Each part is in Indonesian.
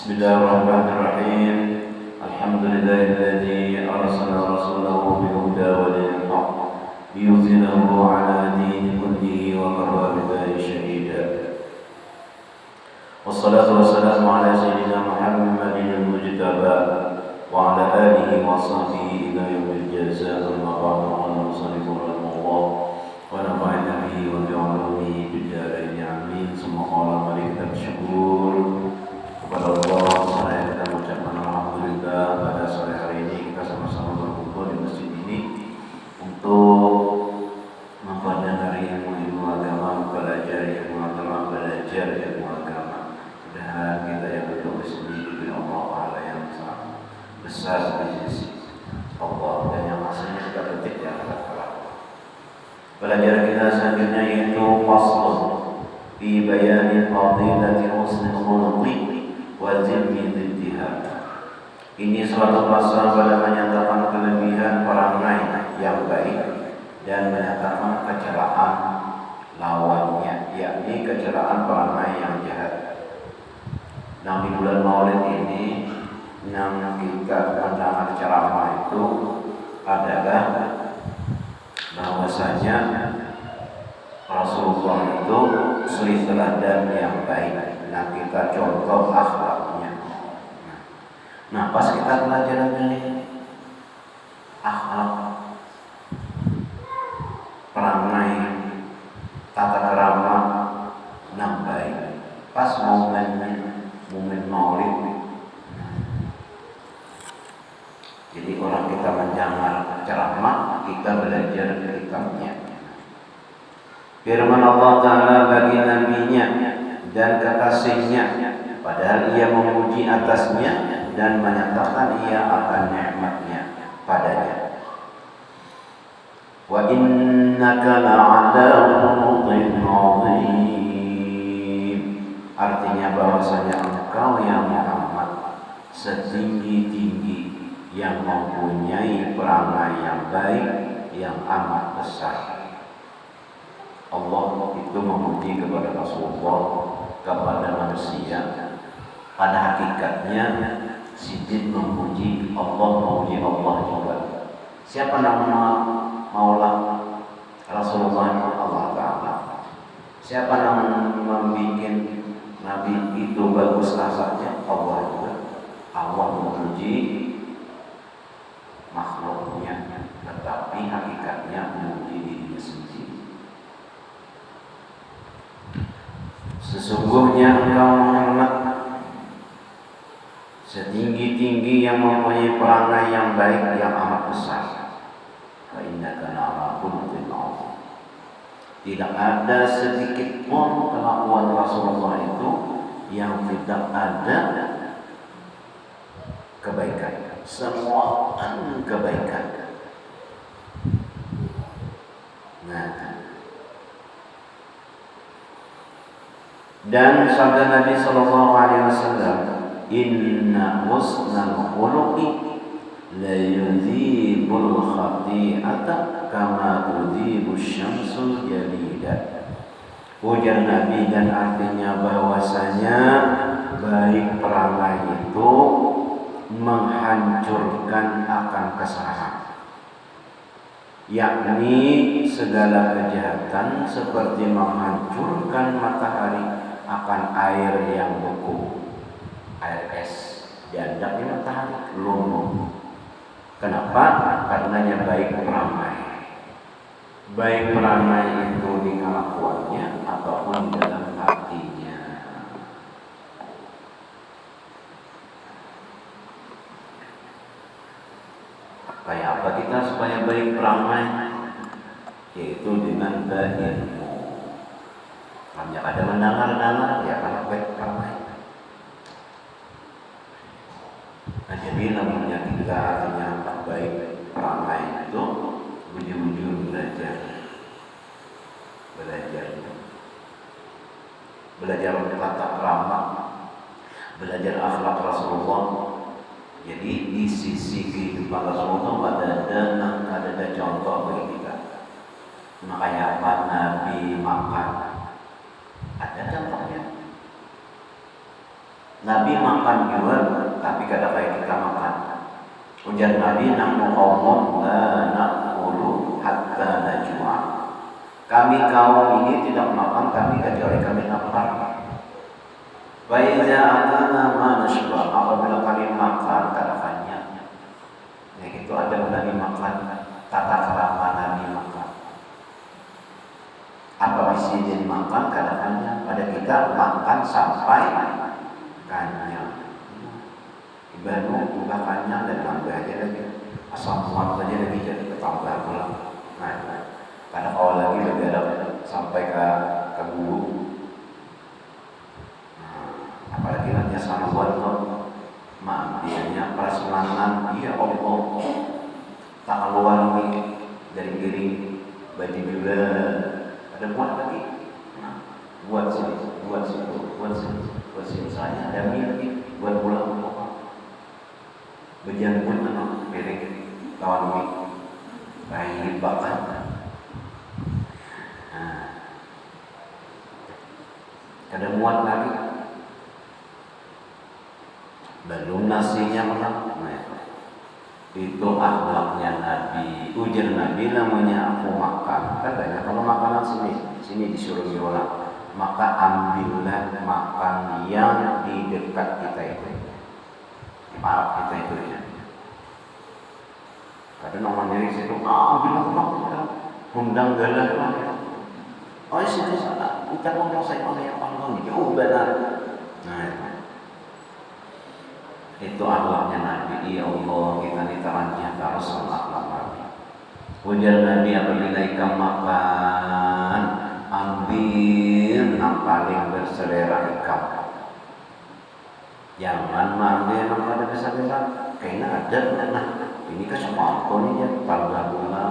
Bismillahirrahmanirrahim. Alhamdulillahilladzi arsala rasulahu bil huda wa dinil haqq liyudhhirahu 'ala dini kullihi wa kafa billahi shahida. Wassalatu wassalamu 'ala sayyidina Muhammadin al-mujtaba wa 'ala alihi wa sahbihi ila yaumil jazaa. Amma ba'du, qala musannifun rahimahullah wa nafa'ana bihi wa bi'ulumihi fid dharain amin. Summa qala mari kita bersyukur kepada Allah. Saya kita mengucapkan alhamdulillah pada sore hari ini kita sama-sama berkumpul di masjid ini untuk mempelajari ilmu agama, belajar ilmu agama. Mudah-mudahan kita yang duduk di sini diberi Allah pahala yang sangat besar di sisi Allah dan yang hasilnya kita petik di akhirat kelak. Pelajaran kita selanjutnya yaitu faslun fi bayani fadilati husnil khuluqi wa zimmi diddihad. Ini suatu pasal pada menyatakan kelebihan perangai yang baik dan menyatakan kecelaan lawannya, yakni kecelaan perangai yang jahat. Nah, di bulan Maulid ini yang kita pandangan ceramah itu adalah bahwasanya Rasulullah itu suri teladan yang baik. Nah, kita contoh akhlaknya. Nah, pas kita pelajaran ini akhlak, perangai, tata kerama yang baik. Pas momen Maulid, jadi orang kita mendengar ceramah, kita belajar kitabnya. Firman Allah Ta'ala bagi nabinya dan kekasihnya, padahal ia memuji atasnya dan menyatakan ia akan nikmatnya padanya. Wa innaka la'ala khuluqin 'azim. Artinya bahwasanya engkau ya Muhammad setinggi-tinggi yang mempunyai perangai yang baik yang amat besar. Allah itu memuji kepada Rasulullah, kepada manusia. Pada hakikatnya Siddiq memuji Allah, memuji Allah juga. Siapa nama Maula Rasulullah? Allah Ta'ala. Siapa nama membuat Nabi itu bagus rasanya? Allah juga. Allah memuji makhluknya, tetapi hakikatnya memuji dirinya sendiri. Sesungguhnya engkau Muhammad setinggi-tinggi yang mempunyai perangai yang baik yang amat besar. Wa innaka la'ala khuluqin 'azim. Tidak ada sedikit pun kelakuan Rasulullah itu yang tidak ada kebaikan. Semua kebaikan. Nah, Dan sabda Nabi sallallahu alaihi wasallam, "Inna husnal khuluqi la yudhibul khati'ata kama tudhibu syamsul jalida." Ujar Nabi, dan artinya bahwasanya baik perangai itu menghancurkan akan kesalahan, yakni segala kejahatan seperti menghancurkan matahari akan air yang beku, air es diandaknya matahari lumpuh. Kenapa? Karenanya baik peramai itu di kelakuannya ataupun di dalam hatinya. Kayak apa kita supaya baik peramai? Yaitu dengan berilmu. Hanya ada mendengar-dengar, ya kalau baik peramai. Nah, jadi namanya kita artinya tak baik peramai itu ujung-ujung belajar tata krama, belajar akhlak Rasulullah. Jadi di sisi kehidupan Rasulullah ada contoh bagi kita. Makanya apa Nabi makan, ada contohnya. Nabi makan juga, tapi kadang kayak kita makan. Ujar Nabi, "Nahnu qaumun la naqulu hatta najua." Kami kaum ini tidak makan kecuali kami lapar. Wa idza atana ma nashba, apabila kami makan katakannya. Ya gitu, ada Nabi makan, tata krama Nabi makan. Apa misi makan katakannya, pada kita makan sampai kenyang. Ibadah buka kenyang dan tambah aja lagi. Asam muat saja lagi jadi bertambah pula. Nah, karena kalau lagi bergerak sampai ke guru. Apalagi nanti sama buat dianya prasmanan, ya Allah, tak keluar dari diri baju juga ada buat lagi. Nah, buat sini saya ada mimpi buat pulang bejan pun piring kawan bayi bakat. Nah, ada muat lagi. Belum nasinya makan. Nah, itu akhlaknya Nabi. Ujar Nabi, namanya aku makan. Katanya kalau makanan sini disuruh diolah, maka ambillah makan yang di dekat kita itu, parah kita itu ya. Kadang orang dari situ, ambillah makan, undang galah makan. Oh sini sana, ucap ngomong saya pakai apa lagi? Oh benar. Nah, itu akhlaknya Nabi. Ya Allah, kita ditarannya harus akhlak Nabi. Ujar Nabi, apabila ikan makan, ambil yang paling berselera ikan. Jangan ambil yang paling berselera. Kayaknya ada, nah ini kan semangko nih ya, tambah gula.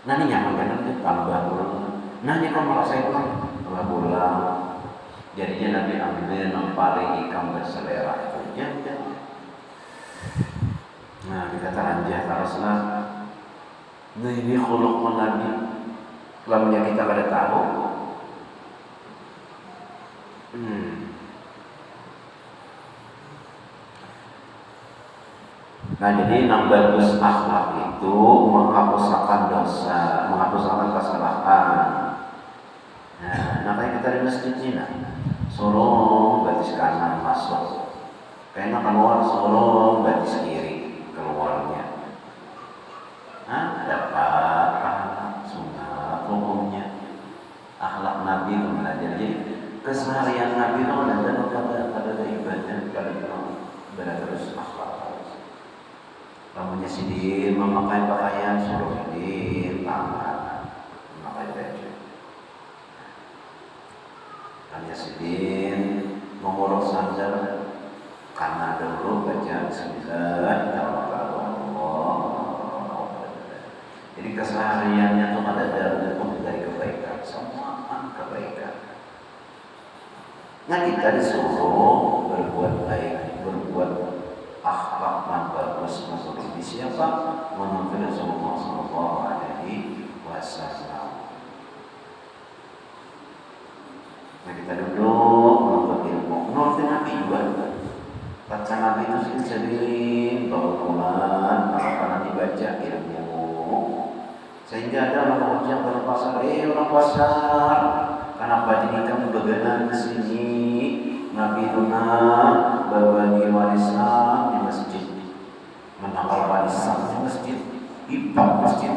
Nah ini nyaman kan nanti tambah gula. Nah ini kok malah saya tambah gula. Jadinya Nabi ambil yang paling ikan berselera itu. Ya. Nah dikata anjah karena nah ini khuluq Nabi. Lamanya kita kada tahu. Nah jadi yang bagus akhlak itu menghapuskan dosa, menghapuskan kesalahan. Nah, makanya kita di masjid ini, sorong batis kanan masuk, kena keluar sorong batis kiri keluarnya. Nah, dapat sunat hukumnya. Akhlak Nabi itu belajar. Jadi keseharian Nabi itu pada ibadah kali itu terus akhlak. Namanya sidin memakai pakaian suruh sidin tangan memakai baju. Namanya sidin menguruk sandal kanan dulu baca Bismillahirrahmanirrahim. Jadi kesehariannya itu ada dari kebaikan, semua kebaikan. Nah kita disuruh berbuat baik, berbuat akhlak yang bagus menurut siapa? Menurut Rasulullah Sallallahu Alaihi Wasallam. Nah kita duduk menuntut ilmu, menurut Nabi juga. Baca Nabi itu sering bawa karena dibaca ilmu. Sehingga ada orang ucap pada pasar, orang pasar, kenapa jadi kamu begadang di sini? Nabi Tuna berbagi warisan di masjid, menangkal warisan di masjid, ibad masjid.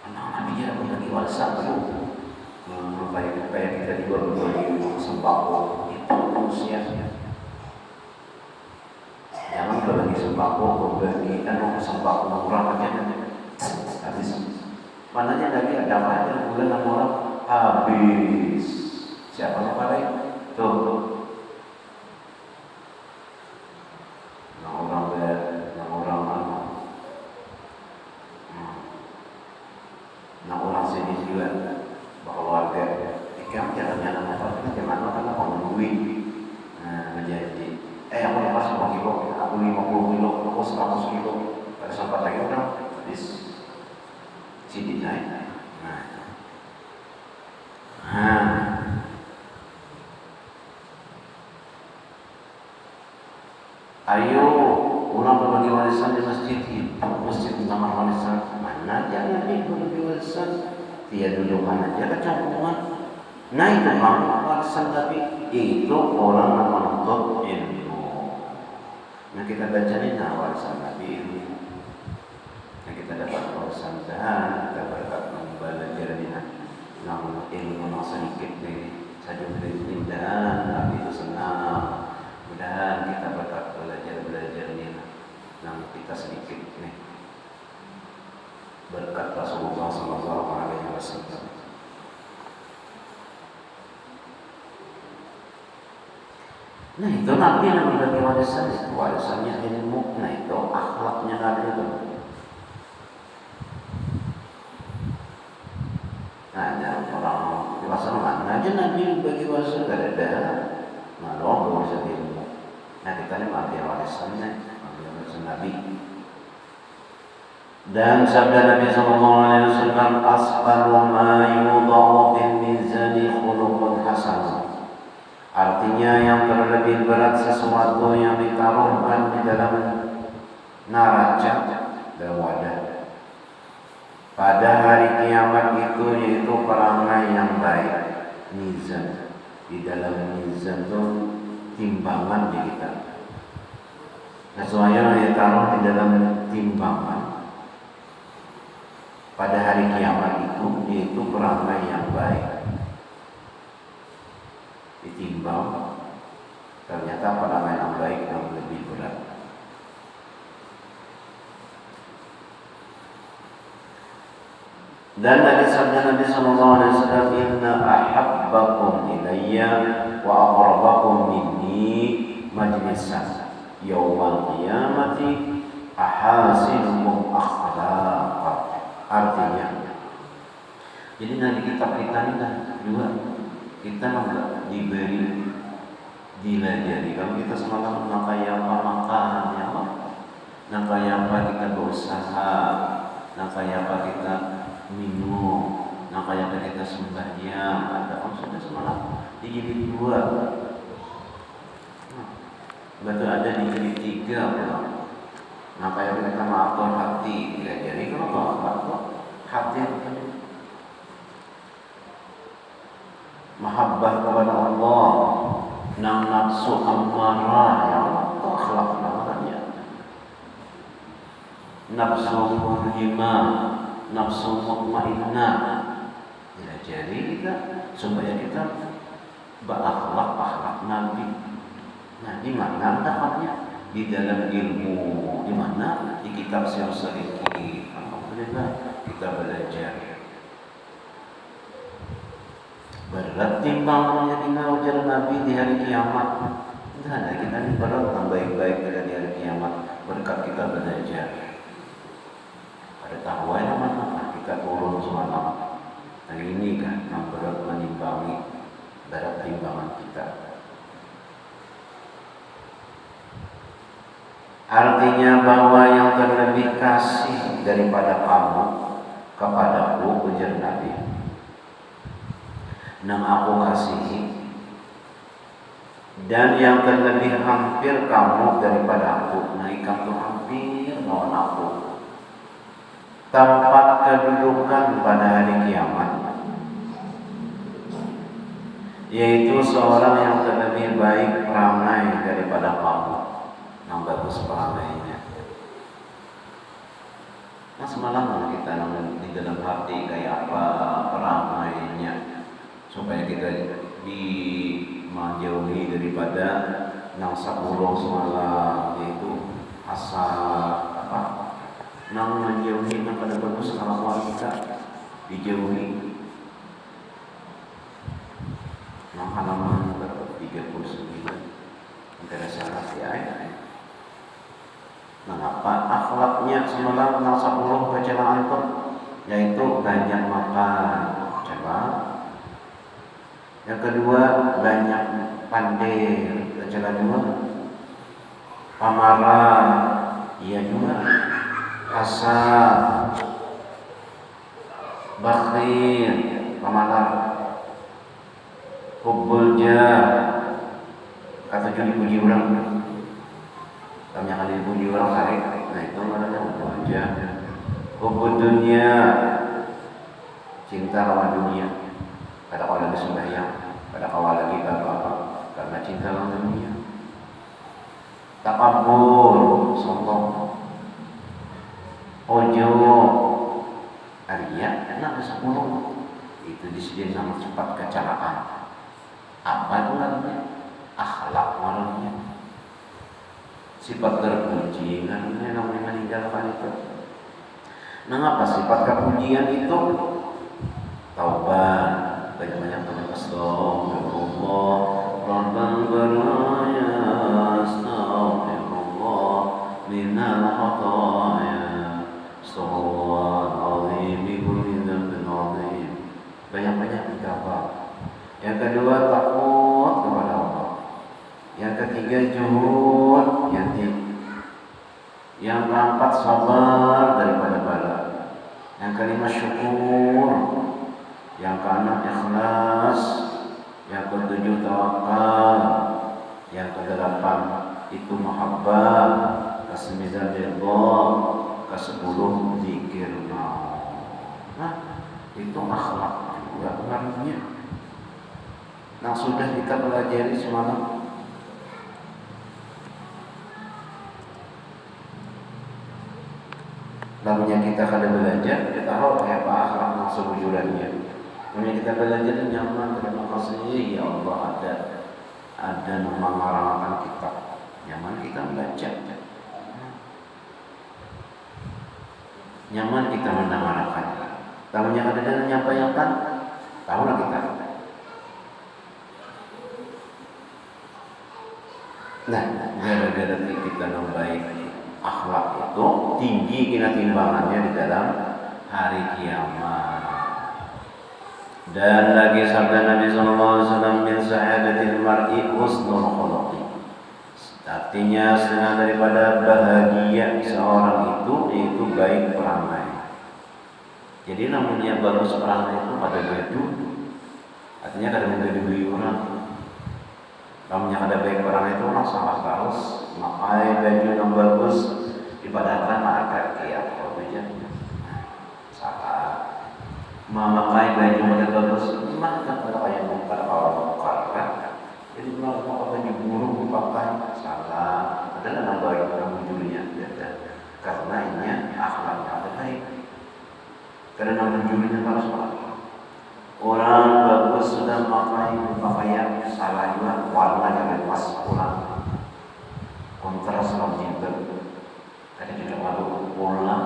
Anak Nabi dia berbagi warisan dulu. Supaya kita juga berbagi sembako, itu manusia. Jangan berbagi sembako, berbagi sembako murah aja. Habis. Mananya lagi ada apa aja bulan orang habis. Siapa yang paling? Tuh. Orang sini juga keluarga. Kamu jangan apa gimana karena kamu nungguin. Menjadi aku lepas 5 kilo, aku 50 kilo, aku 100 kilo. Pada sempat lagi orang habis. Sini naik. Ayo orang berbagi warisan di masjid nama warisan mana jangan berbagi warisan dia duduk mana aja kecampungan. Nah itu memang warisan tapi itu orang yang menuntut ilmu. Nah kita baca ini warisan Nabi ilmu. Nah kita dapat warisan dan kita berkat belajar ini namun ilmu yang sedikit nih saja dan Nabi itu senang. Mudah-mudahan kita berkat belajar ini namun kita sedikit nih berkat Rasulullah Sallallahu Alaihi Wasallam. Nah itu Nabi yang berbagi warisan, itu warisannya ilmu. Nah itu akhlaknya Nabi itu. Nah orang dewasa mana aja Nabi bagi warisan gak ada. Nah doang warisan ilmu. Nah kita ini ambil warisannya, ambil warisan Nabi. Dan sabda Nabi Sallallahu Alaihi Wasallam, asqalu ma yudha'u fil mizani khuluqun hasan. Artinya yang terlebih berat sesuatu yang ditaruhkan di dalam neraca dan wadah pada hari kiamat itu yaitu perangai yang baik. Mizan, di dalam mizan itu timbangan di kita. Sesuatu yang ditaruh di dalam timbangan pada hari kiamat itu yaitu perangai yang baik. Ditimbang ternyata perangai yang baik yang lebih berat. Dan dari sabda Nabi Sallallahu Alaihi Wasallam, inna ahabbakum ilayya wa aqrabakum minni majlisan yaumal qiyamati ahasinukum akhlaqan. Artinya, jadi nanti kitab kita ini kan juga kita nggak diberi dilajari. Kalau kita semalam nakaya apa makannya, nakaya apa kita berusaha, nakaya apa kita minum, nakaya apa kita sembahyang. Ada maksudnya semalam dijilid 2, betul ada dijilid 3. Nakaya apa kita mengatur hati dilajari. Kalau nggak mengatur hati mahabbah kepada Allah, nafsu ammarah yang akhlak namanya, nafsu mutmainnah, nafsu mutmainnah. Jadi kita supaya kita berakhlak Nabi. Nah, di mana dapatnya? Di dalam ilmu. Di mana? Di kitab Sirah ini. Alhamdulillah kita belajar. Berat timbangannya kita ujar Nabi di hari kiamat. Tidak ada kita ini berat yang baik-baik di hari kiamat berkat kita belajar. Ada takwa yang mana kita turun semalam. Hari ini kan yang berat menimbangi berat timbangan Artinya bahwa yang terlebih kasih daripada kamu kepadaku, ujar Nabi, nang aku kasihi, dan yang terlebih hampir kamu daripada aku. Nah, kamu hampir lawan aku. Tempat kedudukan pada hari kiamat, yaitu seorang yang terlebih baik perangai daripada kamu, yang bagus perangainya. Nah, semalam kita di dalam hati kayak apa perangainya, supaya kita menjauhi daripada nang sapuluh semalam, yaitu asal nang menjauhi nang pada bagus kelakuan kita dijauhi. Nang halaman 39 antara syarat ya. Mengapa akhlaknya semalam nang 10 bacaan antum, yaitu banyak makan, coba. Yang kedua banyak pandir, baca dua. Pamarah, iya juga. Asal, bakhil, pamarah. Hubbulja, kata judi puji orang. Kami akan dipuji orang tarik. Nah, itu namanya hubbulja. Hubbul dunia, cinta lawan dunia. Pada kau lagi sembahyang, pada kau lagi apa-apa, karena cinta lawan dunia. Takabur, sombong. Ojo, Arya, enak 10. Itu disebut nama cepat kecelakaan. Apa itu namanya? Akhlak namanya. Sifat terpuji namanya meninggalkan itu. Nah, apa sifat kepujian itu? Taubat, banyak-banyak banyak astagfirullah, Rabbal baraya, astagfirullah, minal khataya, astagfirullah azim, kulli dzambin azim. Banyak-banyak istighfar. Yang kedua takut kepada Allah. Yang ketiga juhud, yang keempat sabar daripada bala. Yang kelima syukur. Yang keenam ikhlas. Yang ketujuh tawakal. Yang kedelapan itu mahabbah. Kesembilan ridha. Kesepuluh zikir. Nah, itu akhlak juga pengaruhnya. Nah, sudah kita pelajari semalam. Namanya kita kada belajar, kita tahu apa akhlak maksud wujudannya. Namanya kita belajar nyaman, terima kasih ya Allah, ada nama marangan kita. Nyaman kita membaca. Nyaman kita mendengarkan. Namanya kada dan menyampaikan, tahulah kita. Nah, gara-gara kita membaik akhlak itu tinggi kena timbangannya di dalam hari kiamat. Dan lagi sabda Nabi SAW, min sa'adatil mar'i husnul khuluqi. Artinya setengah daripada bahagia seorang itu yaitu baik perangai. Jadi namanya bagus perangai itu pada baju. Artinya kada membeli orang. Namanya ada baik perangai itu orang sangat harus memakai baju yang bagus, dipadahkan maka kiat wajah salah memakai baju yang bagus maka pada yang pada orang karena jadi memakai baju buruk dipakai salah adalah nambahin orang judulnya karena ini akhlaknya ada baik karena nama judulnya harus orang bagus sudah memakai pakaian salah juga warna jangan pas pulang kontras rambut ada juga malu pulang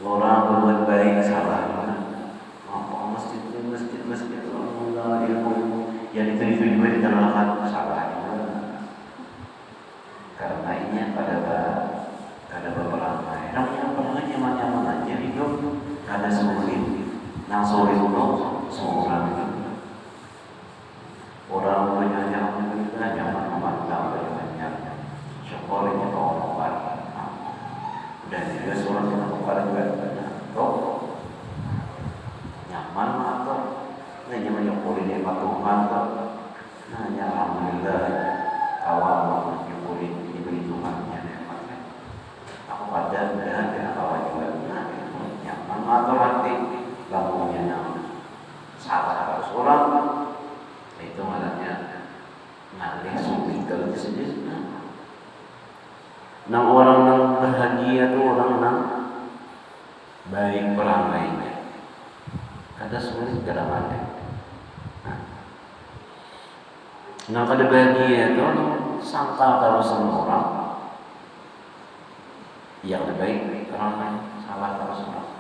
orang berbuat baik salah masjid Allah ilmu yang itu juga ditolakkan salah karena ini pada beberapa namanya nyaman aja hidup ada sulit nang sore itu seorang orang banyak yang nyaman memandang banyak nyaman atau nanya menyukuri nikmat Tuhan atau nanya alhamdulillah kawan menyukuri diberi Tuhannya nikmatnya. Aku pada dengan kawan juga nyaman atau hati lamunya nyaman. Salah harus orang itu malahnya ngalih sulit kalau sendiri. Nang orang nang bahagia tuh orang nang baik perangainya. Kada sulit kada mana. Nang kada bahagia tuh sangka kalau sama orang yang lebih baik perangai salah terus orang.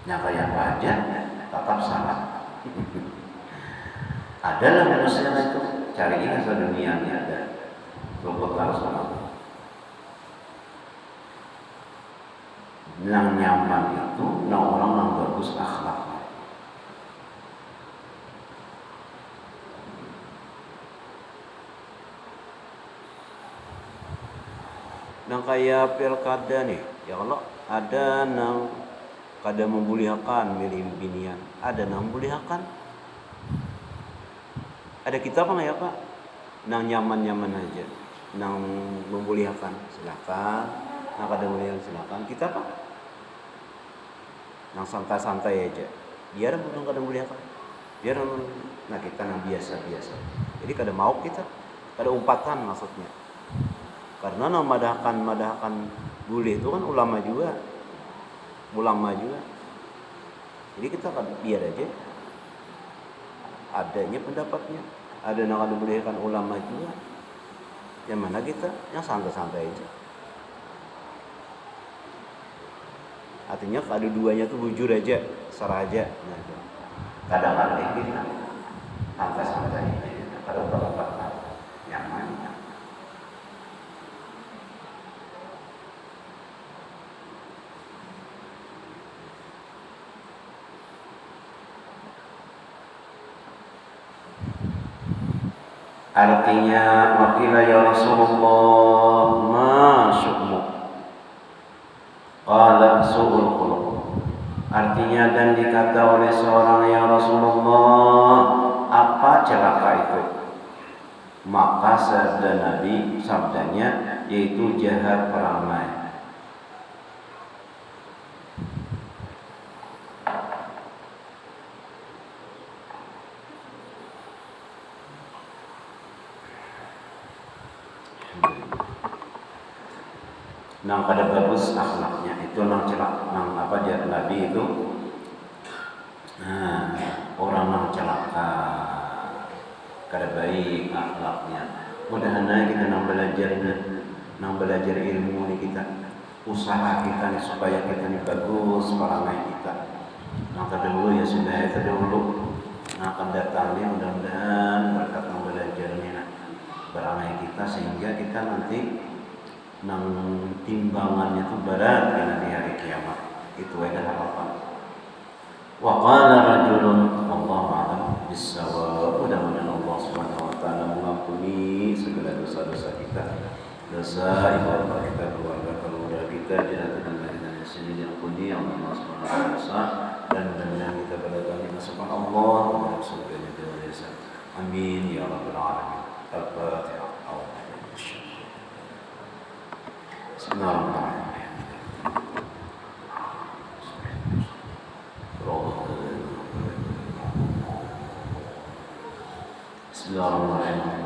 Nah kayak apa aja tetap salah. Adalah manusia itu cari ini dunia ini ada. Kelompok harus sama. Yang nyaman itu, orang yang bagus akhlaknya. Yang kayak pilkada nih, ya kalau ada yang kada membuliakan milih binian, ada yang membuliakan. Ada kita apa nggak ya Pak? Nang nyaman-nyaman aja, nang membuliakan silakan, nang kada membuliakan silakan. Kita Pak? Nang santai-santai aja, biar nang kada membuliakan, biar nah kita nang biasa-biasa. Jadi kada mau kita, kada umpatan maksudnya. Karena nang madahkan bully itu kan ulama juga. Jadi kita kan biar aja adanya pendapatnya, ada yang akan diberikan ulama juga. Yang mana kita yang santai-santai aja. Artinya ada duanya tuh bujur aja, serah aja. Nah, kadang-kadang kita santai-santai aja, kada berapa nyaman. Artinya wakila ya Rasulullah ma syu'mu qala su'ul khuluq. Artinya dan dikata oleh seorang ya Rasulullah, apa celaka itu? Maka sabda Nabi, sabdanya yaitu jahat perangai. Nang kada bagus akhlaknya itu nang celak, nang apa dia Nabi itu orang nang celaka kada baik akhlaknya. Mudah-mudahan kita nang belajar ilmu ini kita usaha kita nih supaya kita ini bagus perangai kita. Nang terdahulu ya sudah terdahulu nah akan datangnya mudah-mudahan berkat nang belajarnya perangai kita sehingga kita nanti nang timbangannya itu berat di hari kiamat. Itu ada harapan. Wa qala rajulun wallahu a'lam bis-shawab. Mudah-mudahan Allah Subhanahu wa taala mengampuni segala dosa-dosa kita. Dosa ibadah kita, keluarga kita, jangan dan sini diampuni Allah Subhanahu wa taala. Dan mudah-mudahan kita berdatangi masuk Allah dalam surganya Dia. Amin ya rabbal alamin. Al-Fatihah. Bismillahirrahmanirrahim. Bismillahirrahmanirrahim.